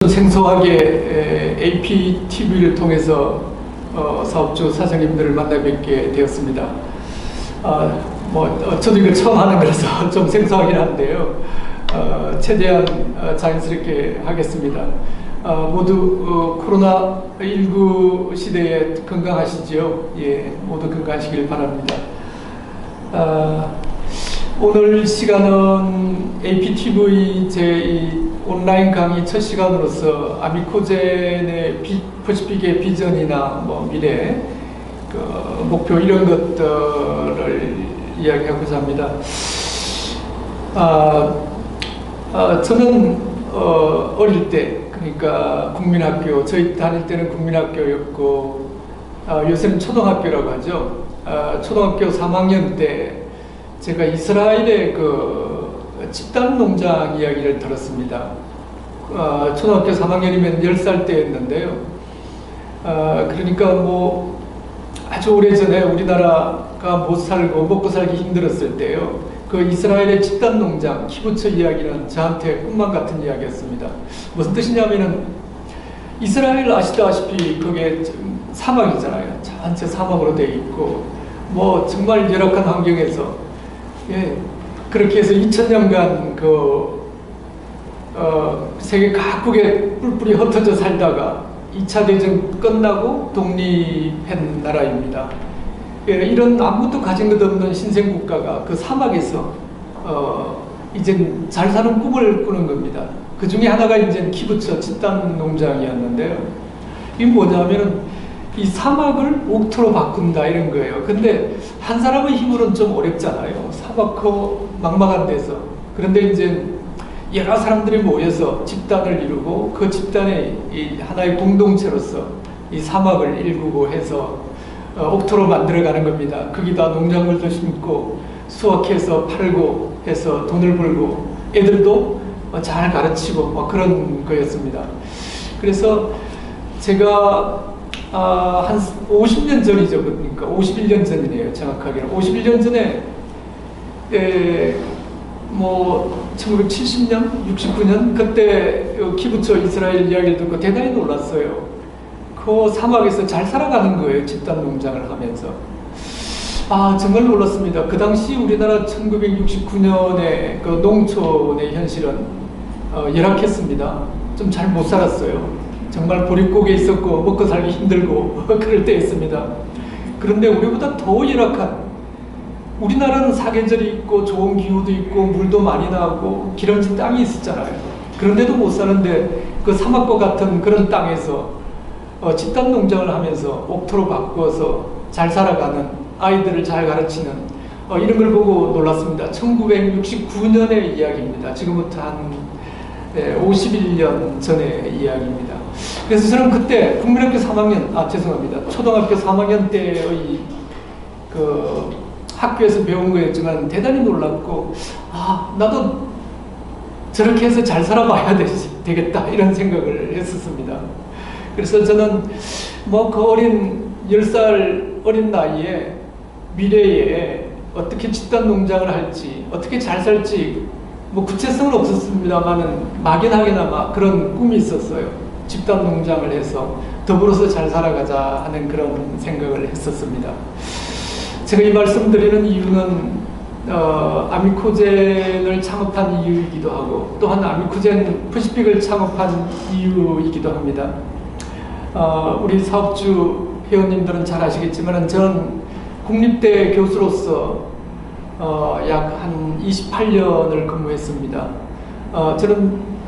생소하게 APTV를 통해서 사업주 사장님들을 만나 뵙게 되었습니다. 저도 이걸 처음 하는 거라서 좀 생소하긴 한데요. 최대한 자연스럽게 하겠습니다. 모두 코로나19 시대에 건강하시지요? 예, 모두 건강하시길 바랍니다. 오늘 시간은 APTV 제 온라인 강의 첫 시간으로서 아미코젠의 퍼시픽의 비전이나 미래, 목표 이런 것들을 이야기하고자 합니다. 저는 어릴 때, 그러니까 국민학교, 저희 다닐 때는 국민학교였고, 요새는 초등학교라고 하죠. 초등학교 3학년 때 제가 이스라엘의 집단 농장 이야기를 들었습니다. 초등학교 3학년이면 10살 때였는데요. 그러니까 아주 오래전에 우리나라가 못 살고 먹고 살기 힘들었을 때요. 그 이스라엘의 집단 농장, 키부츠 이야기는 저한테 꿈만 같은 이야기였습니다. 무슨 뜻이냐면은 이스라엘 아시다시피 그게 사막이잖아요. 전체 사막으로 되어 있고 정말 열악한 환경에서 그렇게 해서 2000년간 세계 각국에 뿔뿔이 흩어져 살다가 2차 대전 끝나고 독립한 나라입니다. 이런 아무것도 가진 것 없는 신생국가가 그 사막에서 이젠 잘 사는 꿈을 꾸는 겁니다. 그 중에 하나가 이제 키부츠 집단 농장이었는데요. 이게 뭐냐면은 이 사막을 옥토로 바꾼다 이런 거예요. 근데 한 사람의 힘으로는 좀 어렵잖아요. 사막고 막막한 데서. 그런데 이제 여러 사람들이 모여서 집단을 이루고 그 집단의 하나의 공동체로서 이 사막을 일구고 해서 옥토로 만들어가는 겁니다. 거기다 농작물도 심고 수확해서 팔고 해서 돈을 벌고 애들도 잘 가르치고 그런 거였습니다. 그래서 제가 한 50년 전이죠. 그러니까 51년 전이네요. 정확하게는 51년 전에 1970년, 69년 그때 키부츠 이스라엘 이야기를 듣고 대단히 놀랐어요. 그 사막에서 잘 살아가는 거예요. 집단 농장을 하면서. 정말 놀랐습니다. 그 당시 우리나라 1969년에 그 농촌의 현실은 열악했습니다. 좀 잘 못 살았어요. 정말 보릿고개 있었고 먹고 살기 힘들고 그럴 때였습니다. 그런데 우리보다 더 열악한, 우리나라는 사계절이 있고 좋은 기후도 있고 물도 많이 나고 기름진 땅이 있었잖아요. 그런데도 못 사는데 그 사막과 같은 그런 땅에서 집단 농장을 하면서 옥토로 바꾸어서 잘 살아가는, 아이들을 잘 가르치는 이런 걸 보고 놀랐습니다. 1969년의 이야기입니다. 지금부터 한 51년 전의 이야기입니다. 그래서 저는 그때 국민학교 3학년, 죄송합니다. 초등학교 3학년 때의 학교에서 배운 거였지만 대단히 놀랐고, 나도 저렇게 해서 잘 살아봐야 되겠다 이런 생각을 했었습니다. 그래서 저는 그 어린 10살 어린 나이에 미래에 어떻게 집단 농장을 할지, 어떻게 잘 살지 구체성은 없었습니다만은 막연하게나마 그런 꿈이 있었어요. 집단 농장을 해서 더불어서 잘 살아가자 하는 그런 생각을 했었습니다. 제가 이 말씀드리는 이유는 아미코젠을 창업한 이유이기도 하고 또한 아미코젠 퍼시픽을 창업한 이유이기도 합니다. 우리 사업주 회원님들은 잘 아시겠지만 저는 국립대 교수로서 약 한 28년을 근무했습니다. 저는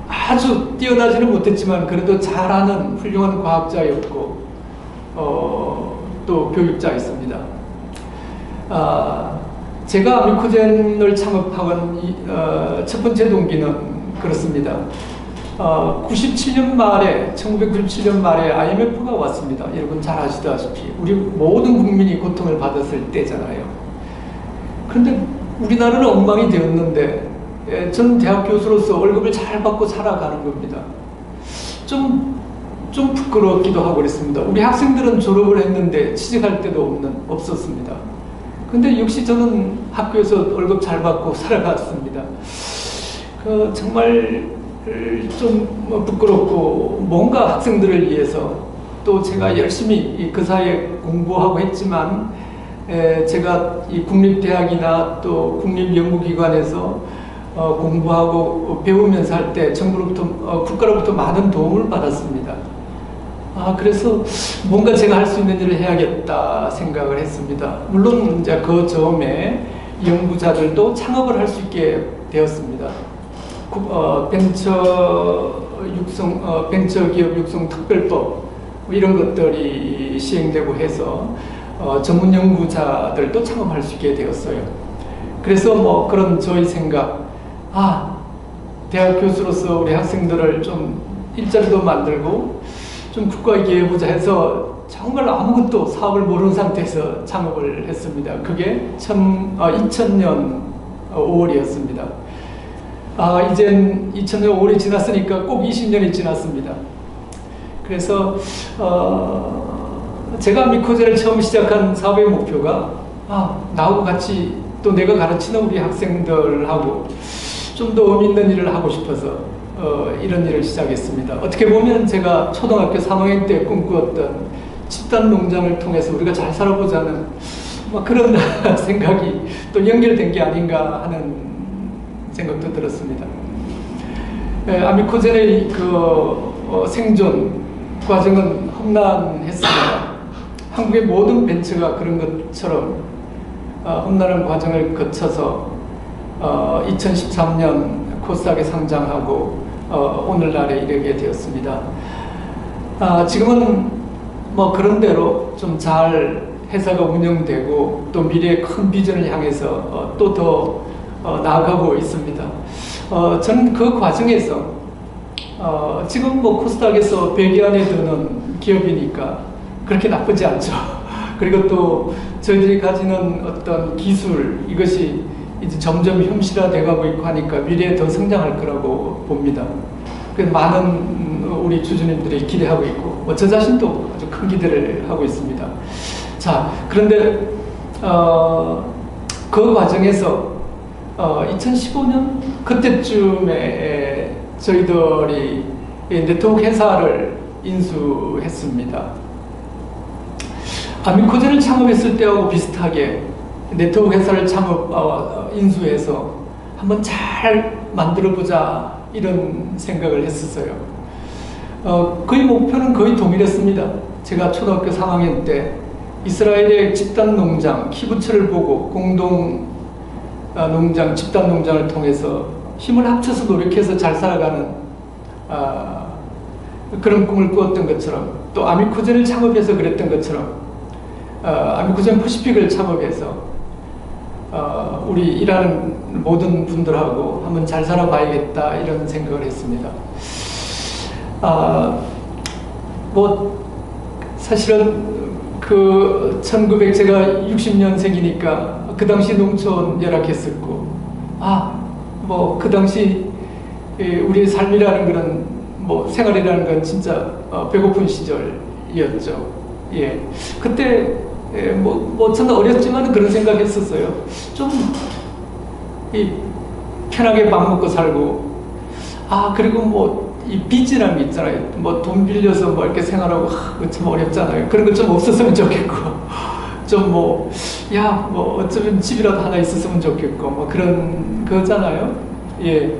아주 뛰어나지는 못했지만 그래도 잘하는 훌륭한 과학자였고 또 교육자였습니다. 제가 아미코젠을 창업한 첫 번째 동기는 그렇습니다. 97년 말에, 1997년 말에 IMF가 왔습니다. 여러분 잘 아시다시피 우리 모든 국민이 고통을 받았을 때잖아요. 그런데 우리나라는 엉망이 되었는데 저는 대학 교수로서 월급을 잘 받고 살아가는 겁니다. 좀 부끄럽기도 하고 그랬습니다. 우리 학생들은 졸업을 했는데 취직할 때도 없었습니다. 근데 역시 저는 학교에서 월급 잘 받고 살아갔습니다. 정말 좀 부끄럽고 뭔가 학생들을 위해서 또 제가 열심히 그 사이에 공부하고 했지만 제가 이 국립대학이나 또 국립연구기관에서 공부하고 배우면서 할 때 정부로부터 국가로부터 많은 도움을 받았습니다. 그래서 뭔가 제가 할 수 있는 일을 해야겠다 생각을 했습니다. 물론 이제 그 점에 연구자들도 창업을 할 수 있게 되었습니다. 벤처기업 육성 특별법 이런 것들이 시행되고 해서 전문 연구자들도 창업할 수 있게 되었어요. 그래서 뭐 그런 저희 생각, 대학 교수로서 우리 학생들을 좀 일자리도 만들고 좀 국가에 해보자 해서 정말 아무것도 사업을 모르는 상태에서 창업을 했습니다. 그게 2000년 5월이었습니다. 이젠 2000년 5월이 지났으니까 꼭 20년이 지났습니다. 그래서 제가 미코제를 처음 시작한 사업의 목표가 나하고 같이 또 내가 가르치는 우리 학생들하고 좀 더 의미 있는 일을 하고 싶어서 이런 일을 시작했습니다. 어떻게 보면 제가 초등학교 3학년 때 꿈꾸었던 집단 농장을 통해서 우리가 잘 살아보자는 그런 생각이 또 연결된 게 아닌가 하는 생각도 들었습니다. 아미코젠의 그 생존 과정은 험난했습니다. 한국의 모든 벤처가 그런 것처럼 험난한 과정을 거쳐서 2013년 코스닥에 상장하고 오늘날에 이르게 되었습니다. 지금은 뭐 그런 대로 좀 잘 회사가 운영되고 또 미래의 큰 비전을 향해서 또 더 나아가고 있습니다. 저는 그 과정에서 지금 뭐 코스닥에서 100위 안에 드는 기업이니까 그렇게 나쁘지 않죠. 그리고 또 저희들이 가지는 어떤 기술 이것이 이제 점점 현실화되고 있고 하니까 미래에 더 성장할 거라고 봅니다. 그래서 많은 우리 주주님들이 기대하고 있고 저 자신도 아주 큰 기대를 하고 있습니다. 자, 그런데 그 과정에서 2015년 그때쯤에 저희들이 네트워크 회사를 인수했습니다. 아미코젠을 창업했을 때하고 비슷하게 네트워크 회사를 인수해서 한번 잘 만들어보자 이런 생각을 했었어요. 그의 목표는 거의 동일했습니다. 제가 초등학교 3학년 때 이스라엘의 집단 농장, 키부츠를 보고 공동 농장, 집단 농장을 통해서 힘을 합쳐서 노력해서 잘 살아가는 그런 꿈을 꾸었던 것처럼 또 아미코젠을 창업해서 그랬던 것처럼 아미코젠 퍼시픽을 창업해서 우리 일하는 모든 분들하고 한번 잘 살아봐야겠다 이런 생각을 했습니다. 뭐 사실은 그 제가 60년생이니까 그 당시 농촌 열악했었고 뭐 그 당시 우리의 삶이라는 그런 뭐 생활이라는 건 진짜 배고픈 시절이었죠. 예, 그때 뭐 저는 어렸지만 그런 생각했었어요. 좀 편하게 밥 먹고 살고 그리고 뭐 이 빚이라는 게 있잖아요. 뭐 돈 빌려서 뭐 이렇게 생활하고 참 어렵잖아요. 그런 거 좀 없었으면 좋겠고 좀 뭐 어쩌면 집이라도 하나 있었으면 좋겠고 뭐 그런 거잖아요. 예,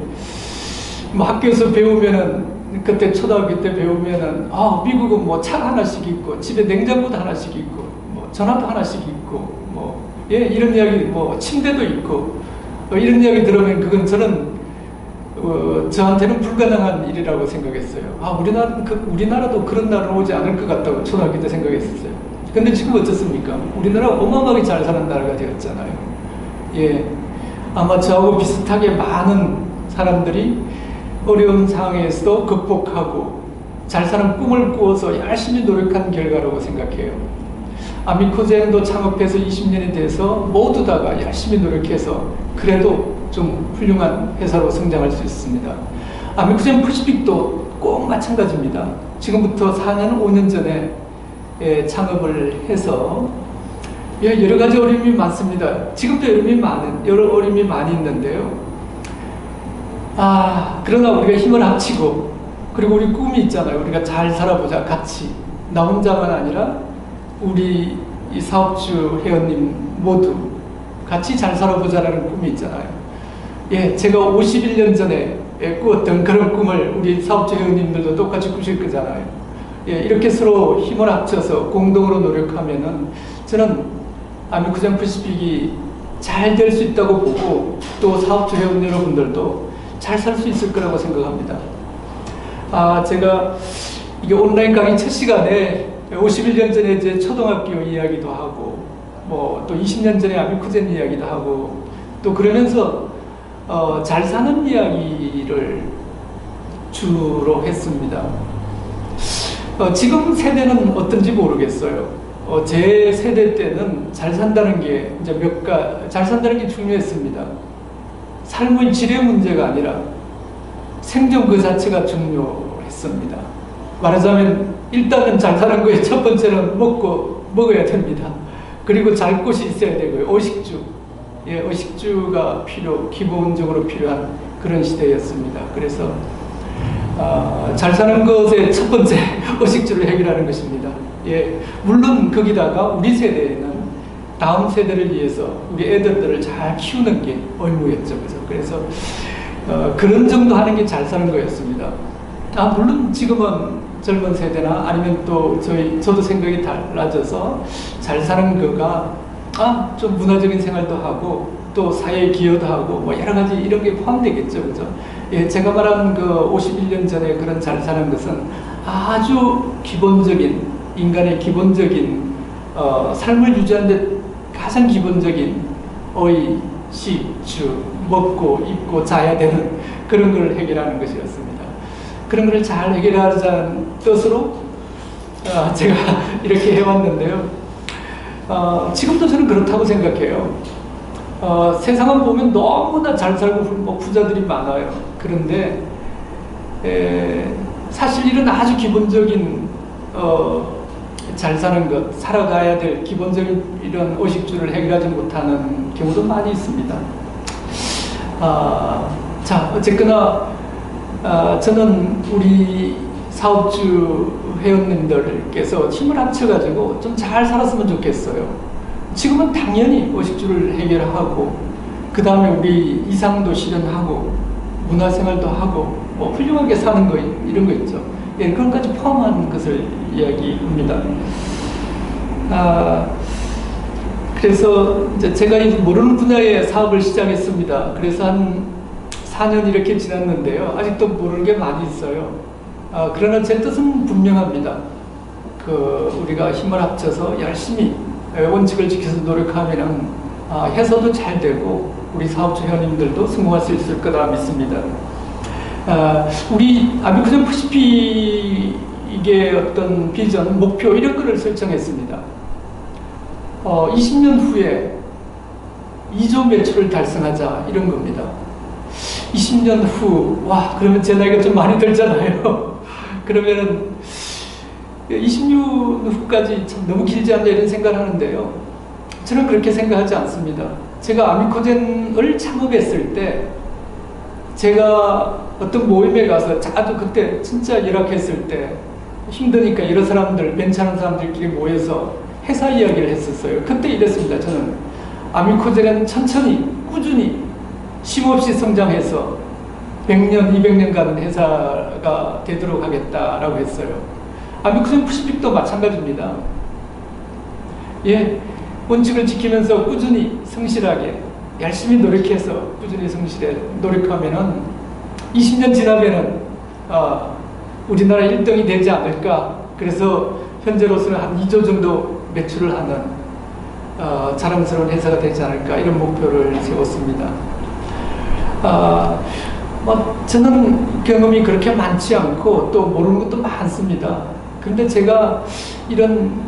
뭐 학교에서 배우면은 그때 초등학교 때 배우면은 미국은 뭐 차 하나씩 있고 집에 냉장고도 하나씩 있고 뭐 전화도 하나씩 있고 뭐 이런 이야기 뭐 침대도 있고 이런 이야기 들으면 그건 저는 저한테는 불가능한 일이라고 생각했어요. 우리나라도 그런 날은 오지 않을 것 같다고 초등학교 때 생각했었어요. 근데 지금 어떻습니까? 우리나라가 어마어마하게 잘 사는 나라가 되었잖아요. 예, 아마 저하고 비슷하게 많은 사람들이 어려운 상황에서도 극복하고 잘 사는 꿈을 꾸어서 열심히 노력한 결과라고 생각해요. 아미코젠도 창업해서 20년이 돼서 모두 다가 열심히 노력해서 그래도 좀 훌륭한 회사로 성장할 수 있습니다. 아미코젠 퍼시픽도 꼭 마찬가지입니다. 지금부터 4년, 5년 전에 창업을 해서 여러 가지 어려움이 많습니다. 지금도 여러 어려움이 많이 있는데요. 그러나 우리가 힘을 합치고, 그리고 우리 꿈이 있잖아요. 우리가 잘 살아보자, 같이. 나 혼자만 아니라 우리 이 사업주 회원님 모두 같이 잘 살아보자라는 꿈이 있잖아요. 예, 제가 51년 전에 꾸었던 그런 꿈을 우리 사업주 회원님들도 똑같이 꾸실 거잖아요. 예, 이렇게 서로 힘을 합쳐서 공동으로 노력하면은 저는 아미쿠젠 퍼시픽이 잘 될 수 있다고 보고, 또 사업주 회원 여러분들도 잘 살 수 있을 거라고 생각합니다. 제가 이게 온라인 강의 첫 시간에 51년 전에 제 초등학교 이야기도 하고, 뭐 또 20년 전에 아미쿠젠 이야기도 하고, 또 그러면서 잘 사는 이야기를 주로 했습니다. 지금 세대는 어떤지 모르겠어요. 제 세대 때는 잘 산다는 게 이제 잘 산다는 게 중요했습니다. 삶의 질의 문제가 아니라 생존 그 자체가 중요했습니다. 말하자면 일단은 잘 사는 거에 첫 번째는 먹어야 됩니다. 그리고 잘 곳이 있어야 되고요. 의식주. 예, 의식주가 기본적으로 필요한 그런 시대였습니다. 그래서 잘 사는 것의 첫 번째 의식주를 해결하는 것입니다. 예, 물론 거기다가 우리 세대에는 다음 세대를 위해서 우리 애들을 잘 키우는 게 의무였죠. 그래서 그런 정도 하는 게 잘 사는 거였습니다. 물론 지금은 젊은 세대나 아니면 또 저도 생각이 달라져서 잘 사는 거가 좀 문화적인 생활도 하고 또 사회에 기여도 하고 뭐 여러 가지 이런 게 포함되겠죠. 그죠? 예, 제가 말한 그 51년 전에 그런 잘 사는 것은 아주 기본적인 인간의 기본적인 삶을 유지하는 데 가장 기본적인 의, 식, 주, 먹고 입고 자야 되는 그런 걸 해결하는 것이었습니다. 그런 걸 잘 해결하자는 뜻으로 제가 이렇게 해왔는데요. 지금도 저는 그렇다고 생각해요. 세상을 보면 너무나 잘 살고 부자들이 많아요. 그런데 사실 이런 아주 기본적인 잘 사는 것, 살아가야 될 기본적인 이런 의식주를 해결하지 못하는 경우도 많이 있습니다. 자, 어쨌거나 저는 우리 사업주 회원님들께서 힘을 합쳐가지고 좀 잘 살았으면 좋겠어요. 지금은 당연히 의식주를 해결하고 그 다음에 우리 이상도 실현하고 문화생활도 하고 뭐 훌륭하게 사는 거 이런 거 있죠. 예, 그런 것까지 포함한 것을 이야기합니다. 그래서 이제 제가 이제 모르는 분야의 사업을 시작했습니다. 그래서 한 4년 이렇게 지났는데요. 아직도 모르는 게 많이 있어요. 그러나 제 뜻은 분명합니다. 우리가 힘을 합쳐서 열심히 원칙을 지켜서 노력하면은 해서도 잘 되고 우리 사업주 회원님들도 성공할 수 있을 거라 믿습니다. 우리 아미쿠젠 퍼시픽의 어떤 비전, 목표 이런 거를 설정했습니다. 20년 후에 2조 매출을 달성하자 이런 겁니다. 20년 후, 그러면 제 나이가 좀 많이 들잖아요. 그러면은 20년 후까지 참 너무 길지 않냐 이런 생각을 하는데요. 저는 그렇게 생각하지 않습니다. 제가 아미쿠젠을 창업했을 때 제가 어떤 모임에 가서 아주 그때 진짜 열악했을 때 힘드니까 여러 사람들, 괜찮은 사람들끼리 모여서 회사 이야기를 했었어요. 그때 이랬습니다. 저는 아미쿠젠은 천천히 꾸준히 쉼없이 성장해서 100년, 200년 가는 회사가 되도록 하겠다라고 했어요. 아미쿠젠 퍼시픽도 마찬가지입니다. 예, 원칙을 지키면서 꾸준히 성실하게 열심히 노력해서 꾸준히 성실해 노력하면은 20년 지나면은 우리나라 1등이 되지 않을까. 그래서 현재로서는 한 2조 정도 매출을 하는 자랑스러운 회사가 되지 않을까 이런 목표를 세웠습니다. 저는 경험이 그렇게 많지 않고 또 모르는 것도 많습니다. 그런데 제가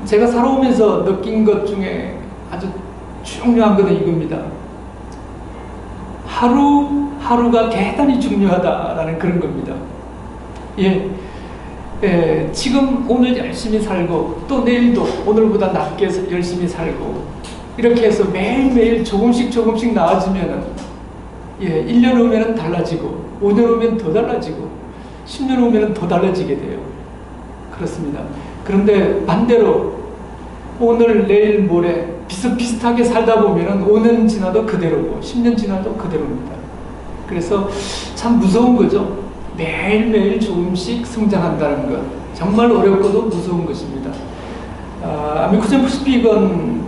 살아오면서 느낀 것 중에 아주 중요한 것은 이겁니다. 하루하루가 대단히 중요하다라는 그런 겁니다. 예, 지금 오늘 열심히 살고 또 내일도 오늘보다 낫게 열심히 살고 이렇게 해서 매일매일 조금씩 나아지면은 예, 1년 후면은 달라지고 5년 후면 더 달라지고 10년 후면은 더 달라지게 돼요. 그렇습니다. 그런데 반대로 오늘, 내일, 모레 비슷비슷하게 살다 보면은 5년 지나도 그대로고 10년 지나도 그대로입니다. 그래서 참 무서운 거죠. 매일매일 조금씩 성장한다는 것. 정말 어렵고도 무서운 것입니다. 아미쿠젠 퍼시픽은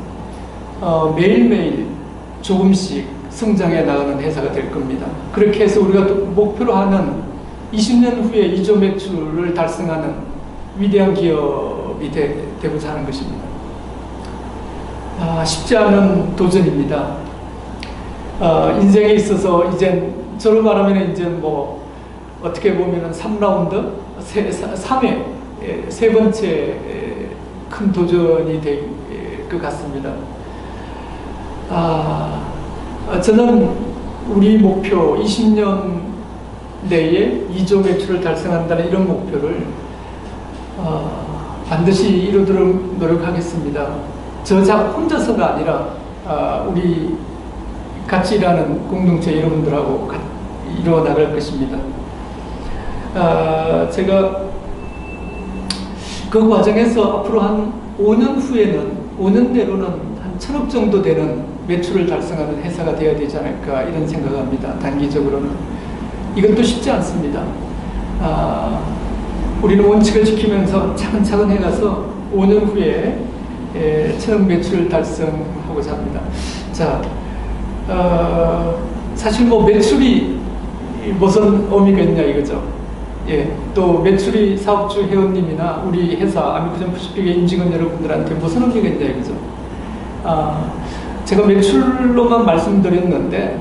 매일매일 조금씩 성장해 나가는 회사가 될 겁니다. 그렇게 해서 우리가 목표로 하는 20년 후에 2조 매출을 달성하는 위대한 기업이 되고자 하는 것입니다. 쉽지 않은 도전입니다. 인생에 있어서 이제 저로 말하면 이제 뭐 어떻게 보면은 3라운드, 3회, 세 번째 큰 도전이 될 것 같습니다. 저는 우리 목표 20년 내에 2조 매출을 달성한다는 이런 목표를 반드시 이루도록 노력하겠습니다. 저 혼자서가 아니라 우리 같이 일하는 공동체 여러분들하고 이루어 나갈 것입니다. 제가 그 과정에서 앞으로 한 5년 후에는 5년 내로는 한 1,000억 정도 되는 매출을 달성하는 회사가 되어야 되지 않을까 이런 생각을 합니다. 단기적으로는 이것도 쉽지 않습니다. 우리는 원칙을 지키면서 차근차근 해가서 5년 후에 1,000억 매출을 달성하고자 합니다. 자, 사실 뭐 매출이 무슨 의미가 있냐 이거죠. 예, 또 매출이 사업주 회원님이나 우리 회사 아미쿠젠 퍼시픽의 임직원 여러분들한테 무슨 의미가 있냐 이거죠. 제가 매출로만 말씀드렸는데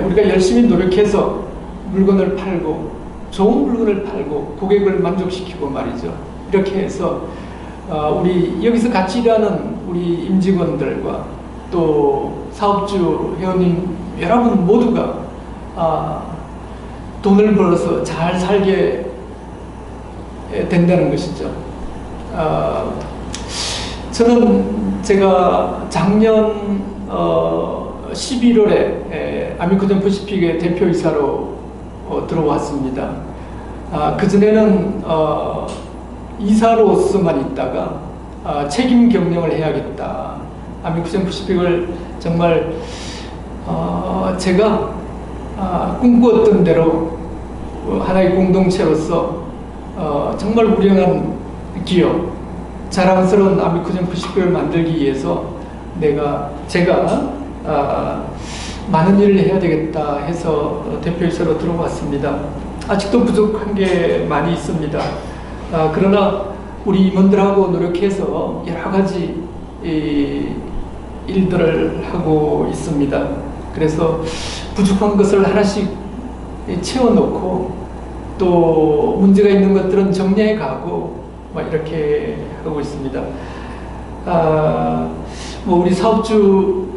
우리가 열심히 노력해서 물건을 팔고 좋은 물건을 팔고 고객을 만족시키고 말이죠. 이렇게 해서 우리 여기서 같이 일하는 우리 임직원들과 또 사업주 회원님 여러분 모두가 돈을 벌어서 잘 살게 된다는 것이죠. 저는 제가 작년 11월에 아미쿠젠 퍼시픽의 대표이사로 들어왔습니다. 그전에는 이사로서만 있다가 책임 경영을 해야겠다. 아미쿠젠 퍼시픽을 정말 제가 꿈꾸었던 대로 하나의 공동체로서 정말 우량한 기업, 자랑스러운 아미쿠젠 퍼시픽을 만들기 위해서 제가 많은 일을 해야 되겠다 해서 대표이사로 들어왔습니다. 아직도 부족한 게 많이 있습니다. 그러나 우리 임원들하고 노력해서 여러 가지 일들을 하고 있습니다. 그래서 부족한 것을 하나씩 채워놓고 또 문제가 있는 것들은 정리해 가고 이렇게 하고 있습니다. 뭐 우리 사업주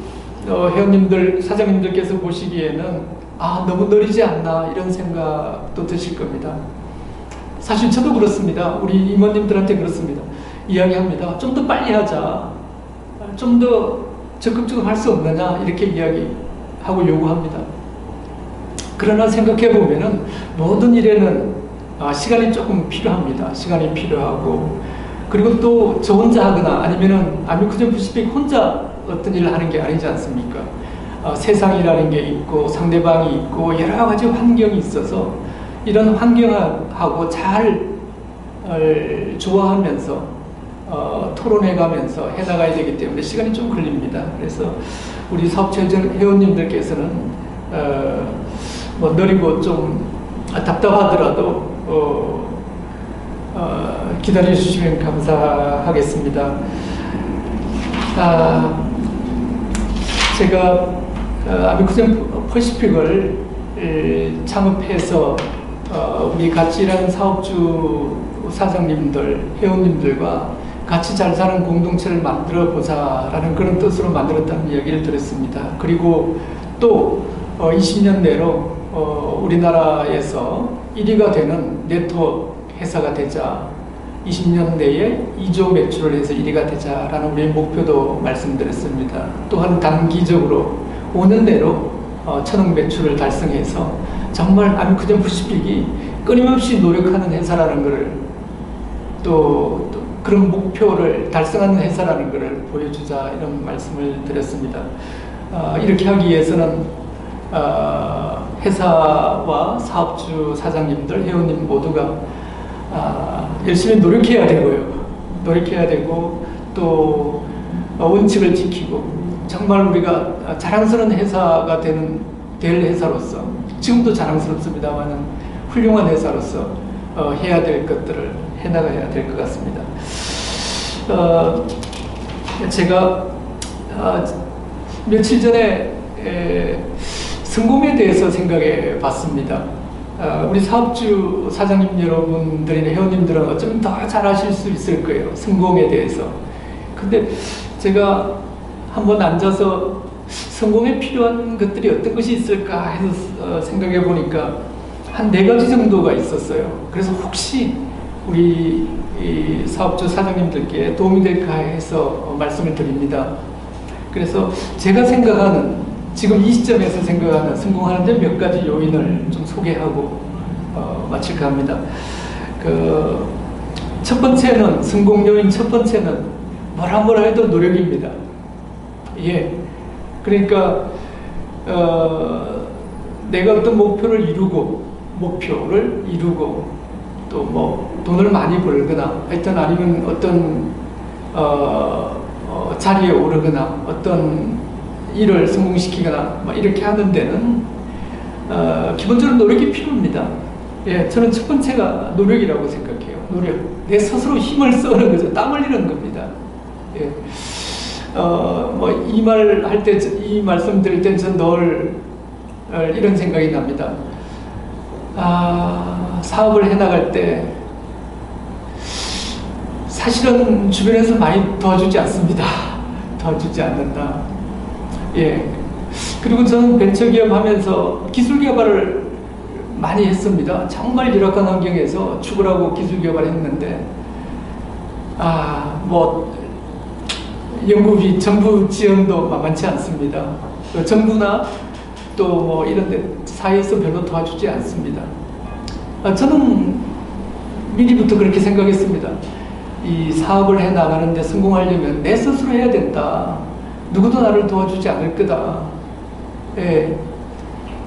회원님들, 사장님들께서 보시기에는 너무 느리지 않나 이런 생각도 드실 겁니다. 사실 저도 그렇습니다. 우리 임원님들한테 그렇습니다. 이야기합니다. 좀 더 빨리 하자. 좀 더 적극적으로 할 수 없느냐 이렇게 이야기하고 요구합니다. 그러나 생각해 보면은 모든 일에는 시간이 조금 필요합니다. 시간이 필요하고 그리고 또 저 혼자 하거나 아니면은 아미쿠젠 퍼시픽 혼자 어떤 일을 하는 게 아니지 않습니까? 세상이라는 게 있고 상대방이 있고 여러 가지 환경이 있어서 이런 환경하고 잘 조화하면서 토론해가면서 해나가야 되기 때문에 시간이 좀 걸립니다. 그래서 우리 사업체 회원님들께서는 뭐 느리고 좀 답답하더라도 기다려주시면 감사하겠습니다. 제가 아미쿠젠 퍼시픽을 창업해서 우리 같이 일하는 사업주 사장님들, 회원님들과 같이 잘 사는 공동체를 만들어 보자라는 그런 뜻으로 만들었다는 이야기를 들었습니다. 그리고 또 20년 내로 우리나라에서 1위가 되는 네트워크 회사가 되자, 20년 내에 2조 매출을 해서 1위가 되자라는 우리의 목표도 말씀드렸습니다. 또한 단기적으로 5년 내로 천억 매출을 달성해서 정말 아미쿠젠 푸시픽이 끊임없이 노력하는 회사라는 것을 또 그런 목표를 달성하는 회사라는 것을 보여주자 이런 말씀을 드렸습니다. 이렇게 하기 위해서는 회사와 사업주 사장님들, 회원님 모두가 열심히 노력해야 되고요. 노력해야 되고 또 원칙을 지키고 정말 우리가 자랑스러운 회사가 될 회사로서 지금도 자랑스럽습니다만은 훌륭한 회사로서 해야 될 것들을 해나가야 될 것 같습니다. 제가 며칠 전에 성공에 대해서 생각해 봤습니다. 우리 사업주 사장님 여러분들이나 회원님들은 어쩌면 더 잘 아실 수 있을 거예요. 성공에 대해서. 근데 제가 한번 앉아서 성공에 필요한 것들이 어떤 것이 있을까 해서 생각해 보니까 한 4가지 정도가 있었어요. 그래서 혹시 우리 이 사업주 사장님들께 도움이 될까 해서 말씀을 드립니다. 그래서 제가 생각하는 지금 이 시점에서 생각하는 성공하는 데 몇 가지 요인을 좀 소개하고 마칠까 합니다. 첫 번째는 성공 요인 첫 번째는 뭐라 해도 노력입니다. 예, 그러니까 내가 어떤 목표를 이루고 또 뭐 돈을 많이 벌거나 하여튼 아니면 어떤 자리에 오르거나 어떤 일을 성공시키거나 뭐 이렇게 하는 데는 기본적으로 노력이 필요합니다. 예, 저는 첫 번째가 노력이라고 생각해요. 노력. 내 스스로 힘을 쓰는 거죠. 땀 흘리는 겁니다. 예. 뭐 이 말 할 때, 이 말씀 드릴 때 전 늘 이런 생각이 납니다. 사업을 해나갈 때 사실은 주변에서 많이 도와주지 않습니다. 도와주지 않는다. 예. 그리고 저는 벤처기업 하면서 기술 개발을 많이 했습니다. 정말 열악한 환경에서 축을하고 기술 개발을 했는데, 뭐, 연구비, 정부 지원도 만만치 않습니다. 정부나 또 뭐 이런 데 사회에서 별로 도와주지 않습니다. 저는 미리부터 그렇게 생각했습니다. 이 사업을 해 나가는데 성공하려면 내 스스로 해야 된다. 누구도 나를 도와주지 않을 거다. 예.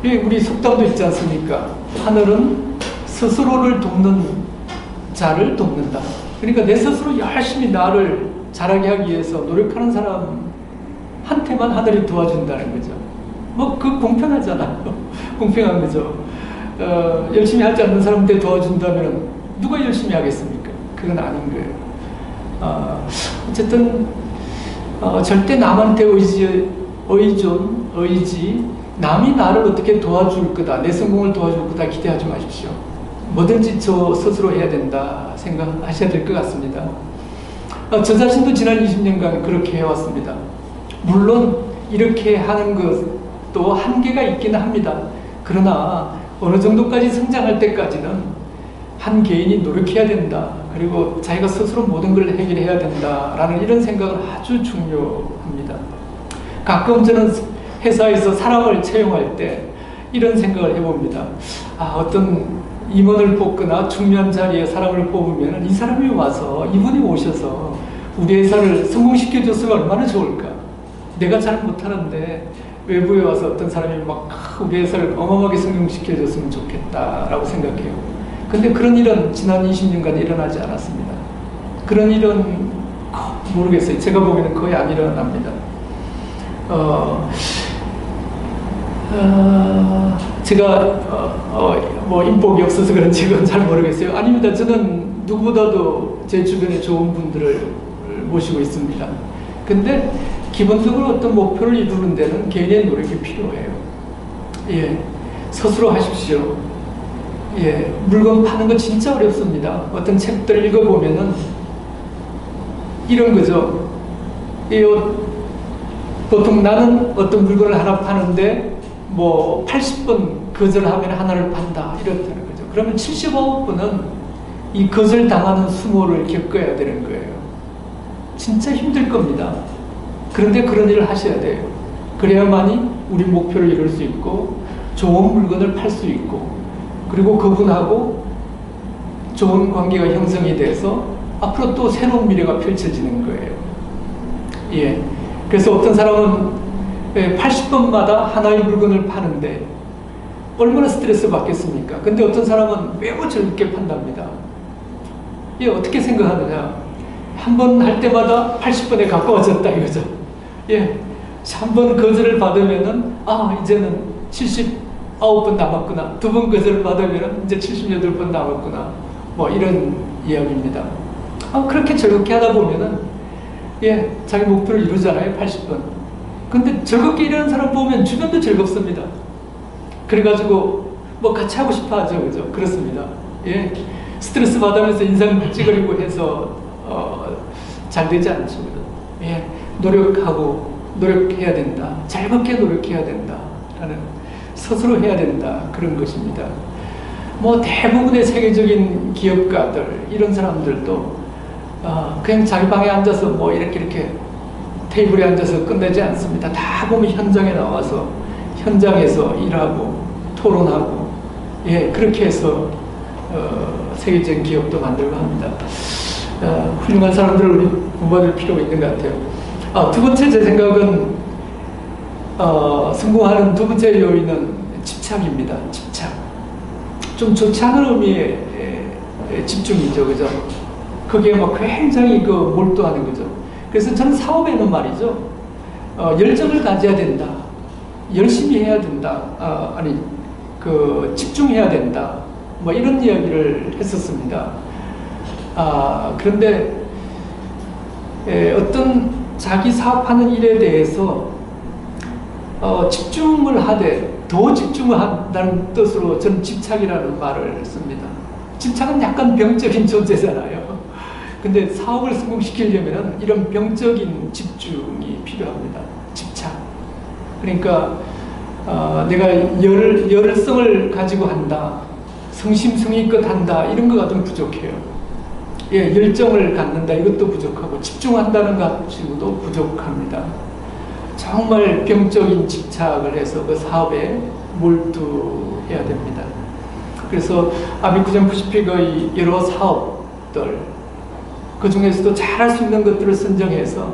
우리 속담도 있지 않습니까? 하늘은 스스로를 돕는 자를 돕는다. 그러니까 내 스스로 열심히 나를 잘하게 하기 위해서 노력하는 사람한테만 하늘이 도와준다는 거죠. 뭐 그 공평하잖아요. 공평한 거죠. 열심히 하지 않는 사람한테 도와준다면 누가 열심히 하겠습니까? 그건 아닌 거예요. 어쨌든 절대 남한테 의지 남이 나를 어떻게 도와줄 거다, 내 성공을 도와줄 거다 기대하지 마십시오. 뭐든지 저 스스로 해야 된다 생각하셔야 될 것 같습니다. 저 자신도 지난 20년간 그렇게 해왔습니다. 물론 이렇게 하는 것도 한계가 있기는 합니다. 그러나 어느 정도까지 성장할 때까지는 한 개인이 노력해야 된다. 그리고 자기가 스스로 모든 걸 해결해야 된다라는 이런 생각은 아주 중요합니다. 가끔 저는 회사에서 사람을 채용할 때 이런 생각을 해봅니다. 어떤 임원을 뽑거나 중요한 자리에 사람을 뽑으면 이 사람이 와서, 이분이 오셔서 우리 회사를 성공시켜줬으면 얼마나 좋을까. 내가 잘 못하는데 외부에 와서 어떤 사람이 막 우리 회사를 어마어마하게 성공시켜줬으면 좋겠다라고 생각해요. 근데 그런 일은 지난 20년간 일어나지 않았습니다. 그런 일은 모르겠어요. 제가 보기에는 거의 안 일어납니다. 제가 뭐 인복이 없어서 그런지 그건 잘 모르겠어요. 아닙니다. 저는 누구보다도 제 주변에 좋은 분들을 모시고 있습니다. 근데 기본적으로 어떤 목표를 이루는 데는 개인의 노력이 필요해요. 예, 스스로 하십시오. 예, 물건 파는 거 진짜 어렵습니다. 어떤 책들을 읽어보면은 이런 거죠. 보통 나는 어떤 물건을 하나 파는데 뭐 80번 거절하면 하나를 판다 이렇다는 거죠. 그러면 75번은 이 거절당하는 수모를 겪어야 되는 거예요. 진짜 힘들 겁니다. 그런데 그런 일을 하셔야 돼요. 그래야만이 우리 목표를 이룰 수 있고 좋은 물건을 팔 수 있고 그리고 그분하고 좋은 관계가 형성이 돼서 앞으로 또 새로운 미래가 펼쳐지는 거예요. 예. 그래서 어떤 사람은 80번마다 하나의 물건을 파는데 얼마나 스트레스 받겠습니까? 근데 어떤 사람은 매우 즐겁게 판답니다. 예, 어떻게 생각하느냐? 한 번 할 때마다 80번에 가까워졌다 이거죠. 예. 한 번 거절을 받으면은 이제는 79번 남았구나. 두 번 거절을 받으면은 이제 78번 남았구나. 뭐 이런 이야기입니다. 그렇게 즐겁게 하다 보면은 자기 목표를 이루잖아요. 80번. 근데 즐겁게 일하는 사람 보면 주변도 즐겁습니다. 그래가지고 뭐 같이 하고 싶어 하죠. 그죠? 그렇습니다. 예. 스트레스 받으면서 인상 찌그리고 해서 잘 되지 않죠. 예. 노력해야 된다. 즐겁게 노력해야 된다. 라는 스스로 해야 된다. 그런 것입니다. 뭐 대부분의 세계적인 기업가들 이런 사람들도 그냥 자기 방에 앉아서 뭐 이렇게 테이블에 앉아서 끝내지 않습니다. 다 보면 현장에 나와서 현장에서 일하고 토론하고 그렇게 해서 세계적인 기업도 만들고 합니다. 훌륭한 사람들을 우리 본받을 필요가 있는 것 같아요. 두 번째 제 생각은 성공하는 두 번째 요인은 집착입니다. 집착. 좀 좋지 않은 의미의 집중이죠. 그죠? 거기에 막 굉장히 몰두하는 거죠. 그래서 저는 사업에는 말이죠. 열정을 가져야 된다. 열심히 해야 된다. 집중해야 된다. 뭐 이런 이야기를 했었습니다. 그런데 어떤 자기 사업하는 일에 대해서 집중을 하되 더 집중을 한다는 뜻으로 저는 집착이라는 말을 씁니다. 집착은 약간 병적인 존재잖아요. 근데 사업을 성공시키려면 이런 병적인 집중이 필요합니다. 집착. 그러니까 내가 열성을 가지고 한다. 성심성의껏 한다. 이런 거가 좀 부족해요. 열정을 갖는다. 이것도 부족하고 집중한다는 것 가지고도 부족합니다. 정말 병적인 집착을 해서 그 사업에 몰두해야 됩니다. 그래서 아비쿠젠 퍼시픽의 여러 사업들 그 중에서도 잘할 수 있는 것들을 선정해서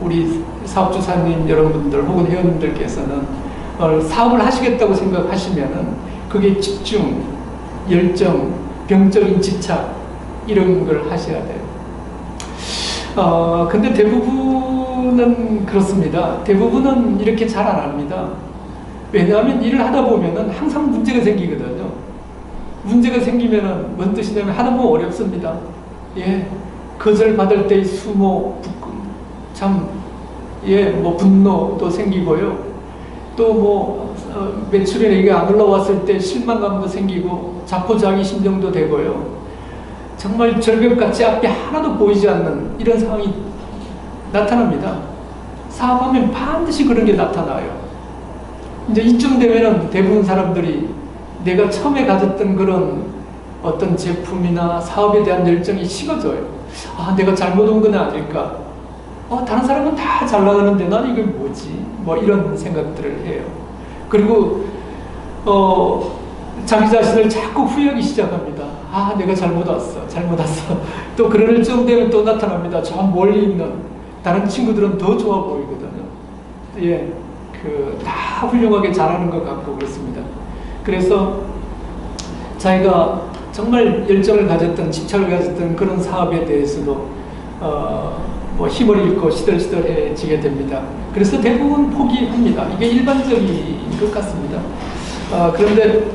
우리 사업주사님 여러분들 혹은 회원님들께서는 사업을 하시겠다고 생각하시면은 그게 집중, 열정, 병적인 집착 이런 걸 하셔야 돼요. 근데 대부분은 그렇습니다. 대부분은 이렇게 잘 안 합니다. 왜냐하면 일을 하다 보면은 항상 문제가 생기거든요. 문제가 생기면은 뭔 뜻이냐면 하다 보면 어렵습니다. 거절받을 때의 수모, 부끔, 분노도 생기고요. 또 매출이 이게 안 올라왔을 때 실망감도 생기고 자포자기 심정도 되고요. 정말 절벽같이 앞이 하나도 보이지 않는 이런 상황이 나타납니다. 사업하면 반드시 그런 게 나타나요. 이제 이쯤 되면은 대부분 사람들이 내가 처음에 가졌던 그런 어떤 제품이나 사업에 대한 열정이 식어져요. 내가 잘못 온 건 아닐까? 다른 사람은 다 잘 나가는데 난 이게 뭐지? 뭐 이런 생각들을 해요. 그리고 자기 자신을 자꾸 후회하기 시작합니다. 내가 잘못 왔어. 또 그럴 쯤 되면 또 나타납니다. 저 멀리 있는 다른 친구들은 더 좋아 보이거든요. 다 훌륭하게 잘하는 것 같고 그렇습니다. 그래서 자기가 정말 열정을 가졌던 집착을 가졌던 그런 사업에 대해서도 힘을 잃고 시들시들해지게 됩니다. 그래서 대부분 포기합니다. 이게 일반적인 것 같습니다. 그런데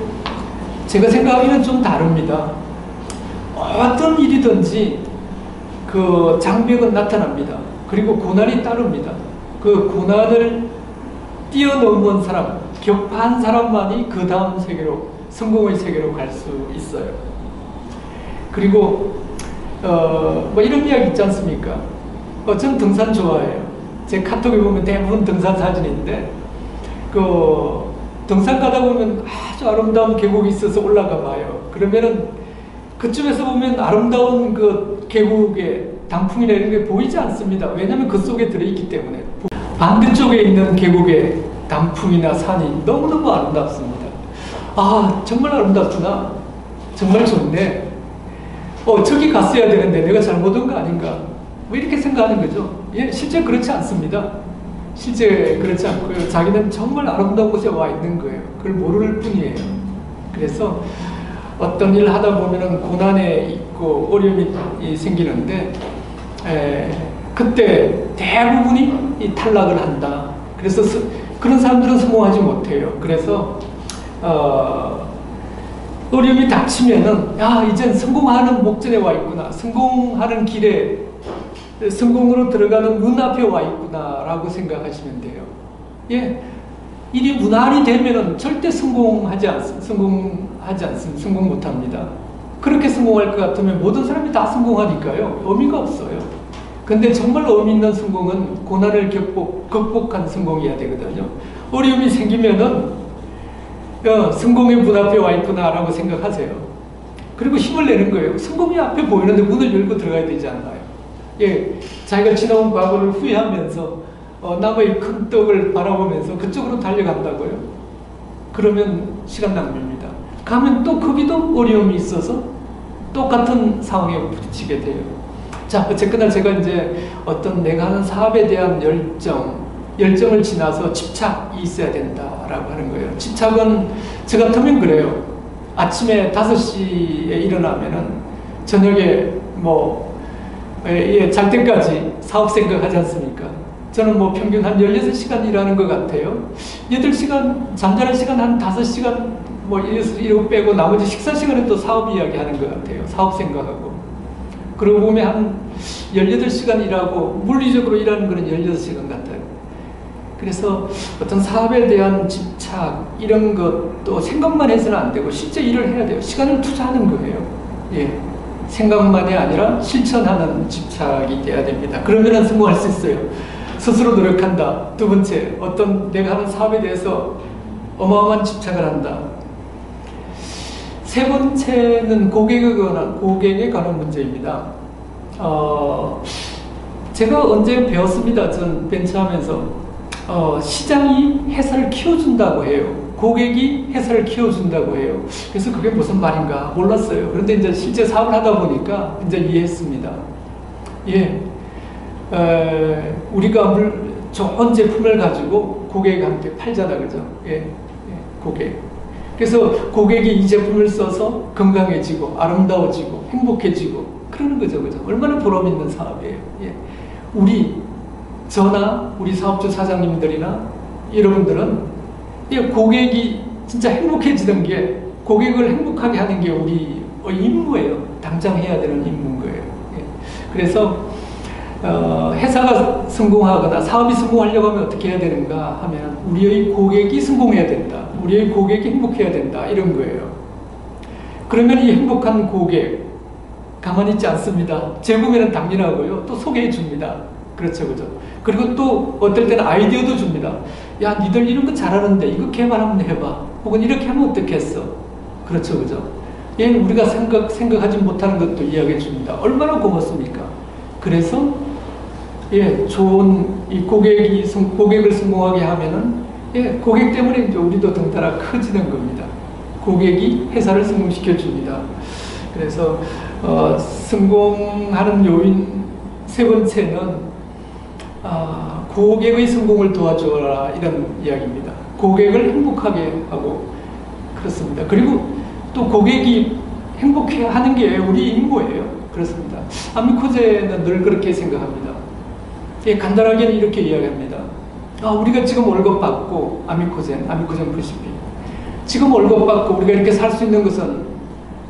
제가 생각하기는 좀 다릅니다. 어떤 일이든지 그 장벽은 나타납니다. 그리고 고난이 따릅니다. 그 고난을 뛰어넘은 사람, 격파한 사람만이 그 다음 세계로, 성공의 세계로 갈 수 있어요. 그리고 이런 이야기 있지 않습니까? 전 등산 좋아해요. 제 카톡에 보면 대부분 등산 사진인데 등산 가다 보면 아주 아름다운 계곡이 있어서 올라가 봐요. 그러면은 그쯤에서 보면 아름다운 그 계곡의 단풍이나 이런 게 보이지 않습니다. 왜냐하면 그 속에 들어있기 때문에. 반대쪽에 있는 계곡의 단풍이나 산이 너무너무 아름답습니다. 아, 정말 아름답구나. 정말 좋네. 저기 갔어야 되는데 내가 잘못 온 거 아닌가. 뭐 이렇게 생각하는 거죠. 예, 실제 그렇지 않습니다. 실제 그렇지 않고요. 자기는 정말 아름다운 곳에 와 있는 거예요. 그걸 모를 뿐이에요. 그래서 어떤 일을 하다 보면은 고난에 있고 어려움이 생기는데, 그때 대부분이 이 탈락을 한다. 그래서 그런 사람들은 성공하지 못해요. 그래서 어려움이 닥치면은, 야, 이젠 성공하는 목전에 와 있구나. 성공하는 길에, 성공으로 들어가는 문 앞에 와 있구나 라고 생각하시면 돼요. 예, 일이 무난히 되면은 절대 성공하지 않습니다. 성공 못합니다. 그렇게 성공할 것 같으면 모든 사람이 다 성공하니까요. 의미가 없어요. 근데 정말 의미 있는 성공은 고난을 극복한 성공이어야 되거든요. 어려움이 생기면은 성공의 문 앞에 와 있구나 라고 생각하세요. 그리고 힘을 내는 거예요. 성공이 앞에 보이는데 문을 열고 들어가야 되지 않나요? 예, 자기가 지나온 과거를 후회하면서 남의 큰 떡을 바라보면서 그쪽으로 달려간다고요. 그러면 시간 낭비입니다. 가면 또 거기도 어려움이 있어서 똑같은 상황에 부딪히게 돼요. 자, 어쨌거나 제가 이제 어떤 내가 하는 사업에 대한 열정을 지나서 집착이 있어야 된다라고 하는 거예요. 집착은 저 같으면 그래요. 아침에 5시에 일어나면은 저녁에 잘 때까지 사업 생각하지 않습니까? 저는 평균 한 16시간 일하는 것 같아요. 8시간, 잠자는 시간 한 5시간, 이러고 빼고 나머지 식사 시간에 또 사업 이야기 하는 것 같아요. 사업 생각하고. 그러고 보면 한 18시간 일하고, 물리적으로 일하는 거는 16시간 같아요. 그래서 어떤 사업에 대한 집착, 이런 것도 생각만 해서는 안 되고, 실제 일을 해야 돼요. 시간을 투자하는 거예요. 예. 생각만이 아니라 실천하는 집착이 돼야 됩니다. 그러면 성공할 수 있어요. 스스로 노력한다. 두 번째, 내가 하는 사업에 대해서 어마어마한 집착을 한다. 세 번째는 고객에 관한 문제입니다. 제가 언제 배웠습니다. 전 벤처하면서 시장이 회사를 키워준다고 해요. 고객이 회사를 키워준다고 해요. 그래서 그게 무슨 말인가 몰랐어요. 그런데 이제 실제 사업을 하다 보니까 이제 이해했습니다. 예, 우리가 좋은 제품을 가지고 고객한테 팔잖아, 그죠? 예, 고객. 그래서 고객이 이 제품을 써서 건강해지고 아름다워지고 행복해지고 그러는 거죠, 그죠? 얼마나 보람 있는 사업이에요. 예. 저나 우리 사업주 사장님들이나 여러분들은 고객이 진짜 행복해지는 게, 고객을 행복하게 하는 게 우리의 임무예요. 당장 해야 되는 임무인 거예요. 예. 그래서 회사가 성공하거나 사업이 성공하려고 하면 어떻게 해야 되는가 하면 우리의 고객이 성공해야 된다. 우리의 고객이 행복해야 된다. 이런 거예요. 그러면 이 행복한 고객 가만히 있지 않습니다. 재구매는 당연하고요. 또 소개해 줍니다. 그렇죠, 그죠? 그리고 또 어떨 때는 아이디어도 줍니다. 야, 니들 이런 거 잘하는데 이거 개발 한번 해봐. 혹은 이렇게 하면 어떻겠어? 그렇죠, 그죠? 예, 우리가 생각하지 못하는 것도 이야기해 줍니다. 얼마나 고맙습니까? 그래서 좋은 이 고객을 성공하게 하면은 고객 때문에 이제 우리도 덩달아 커지는 겁니다. 고객이 회사를 성공시켜 줍니다. 그래서 성공하는 요인 세 번째는 고객의 성공을 도와줘라, 이런 이야기입니다. 고객을 행복하게 하고 그렇습니다. 그리고 또 고객이 행복해 하는 게 우리 임무예요. 그렇습니다. 아미코제는 늘 그렇게 생각합니다. 간단하게는 이렇게 이야기합니다. 우리가 지금 월급 받고 아미코젠 프시픽 지금 월급 받고 우리가 이렇게 살 수 있는 것은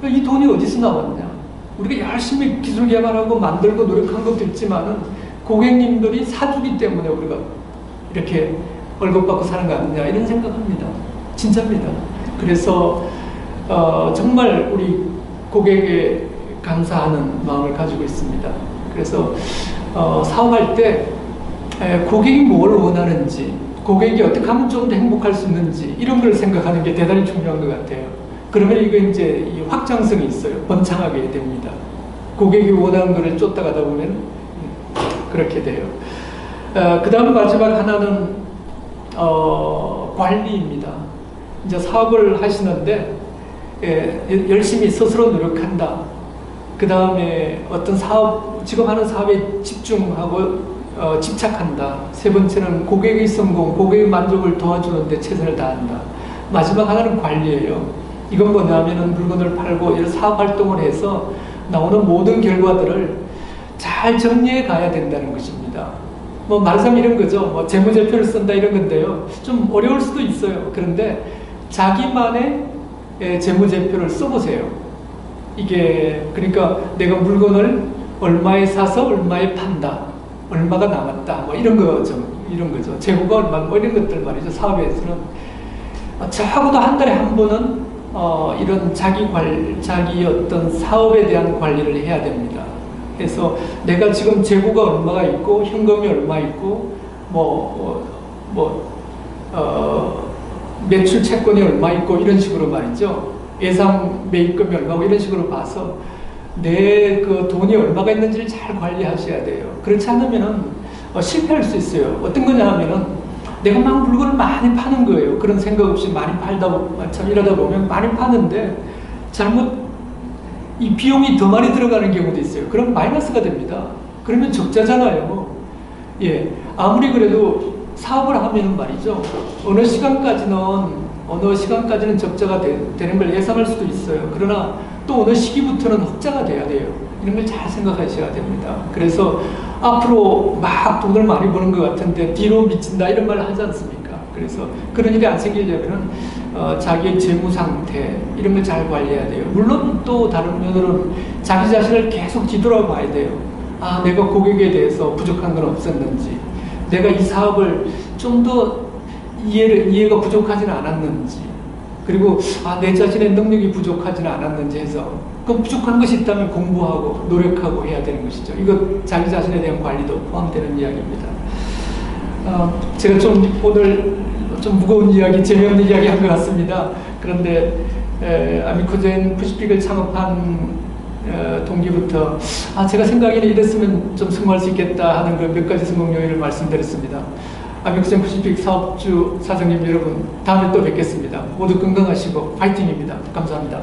이 돈이 어디서 나왔냐? 우리가 열심히 기술 개발하고 만들고 노력한 것도 있지만은 고객님들이 사주기 때문에 우리가 이렇게 월급 받고 사는 거 아니냐, 이런 생각합니다. 진짜입니다. 그래서 정말 우리 고객에 감사하는 마음을 가지고 있습니다. 그래서 사업할 때 고객이 뭘 원하는지, 고객이 어떻게 하면 좀 더 행복할 수 있는지, 이런 걸 생각하는 게 대단히 중요한 것 같아요. 그러면 이거 이제 이 확장성이 있어요. 번창하게 됩니다. 고객이 원하는 것을 쫓아가다 보면 그렇게 돼요. 그 다음 마지막 하나는 관리입니다. 이제 사업을 하시는데 열심히 스스로 노력한다. 그 다음에 어떤 사업, 지금 하는 사업에 집중하고 집착한다. 세 번째는 고객의 성공, 고객의 만족을 도와주는데 최선을 다한다. 마지막 하나는 관리예요. 이건 뭐냐면은 물건을 팔고 이런 사업 활동을 해서 나오는 모든 결과들을 잘 정리해 가야 된다는 것입니다. 뭐 말하자면 이런 거죠. 뭐 재무제표를 쓴다 이런 건데요. 좀 어려울 수도 있어요. 그런데 자기만의 재무제표를 써보세요. 이게 그러니까 내가 물건을 얼마에 사서 얼마에 판다, 얼마가 남았다, 뭐 이런 거죠. 이런 거죠. 재고가 얼마, 뭐 이런 것들 말이죠. 사업에서는 적어도 한 달에 한 번은 이런 자기 어떤 사업에 대한 관리를 해야 됩니다. 그래서 내가 지금 재고가 얼마가 있고 현금이 얼마 있고 매출 채권이 얼마 있고 이런 식으로 말이죠. 예상 매입금이 얼마고 이런 식으로 봐서 내 그 돈이 얼마가 있는지를 잘 관리하셔야 돼요. 그렇지 않으면은 실패할 수 있어요. 어떤 거냐 하면은 내가 막 물건을 많이 파는 거예요. 그런 생각 없이 많이 참 이러다 보면 많이 파는데 잘못 이 비용이 더 많이 들어가는 경우도 있어요. 그럼 마이너스가 됩니다. 그러면 적자잖아요. 예, 아무리 그래도 사업을 하면 말이죠. 어느 시간까지는 적자가 되는 걸 예상할 수도 있어요. 그러나 또 어느 시기부터는 흑자가 돼야 돼요. 이런 걸 잘 생각하셔야 됩니다. 그래서 앞으로 막 돈을 많이 버는 것 같은데 뒤로 미친다 이런 말을 하지 않습니까? 그래서 그런 일이 안 생기려면 자기의 재무 상태 이런 걸 잘 관리해야 돼요. 물론 또 다른 면으로는 자기 자신을 계속 뒤돌아봐야 돼요. 아, 내가 고객에 대해서 부족한 건 없었는지, 내가 이 사업을 좀 더 이해가 부족하지는 않았는지, 그리고 내 자신의 능력이 부족하지는 않았는지 해서 그 부족한 것이 있다면 공부하고 노력하고 해야 되는 것이죠. 이거 자기 자신에 대한 관리도 포함되는 이야기입니다. 제가 좀 오늘 좀 무거운 이야기, 재미없는 이야기 한 것 같습니다. 그런데 아미코젠 푸시픽을 창업한 동기부터 제가 생각에는 이랬으면 좀 성공할 수 있겠다 하는 그 몇 가지 성공 요인을 말씀드렸습니다. 아미코젠 푸시픽 사업주 사장님 여러분, 다음에 또 뵙겠습니다. 모두 건강하시고 파이팅입니다. 감사합니다.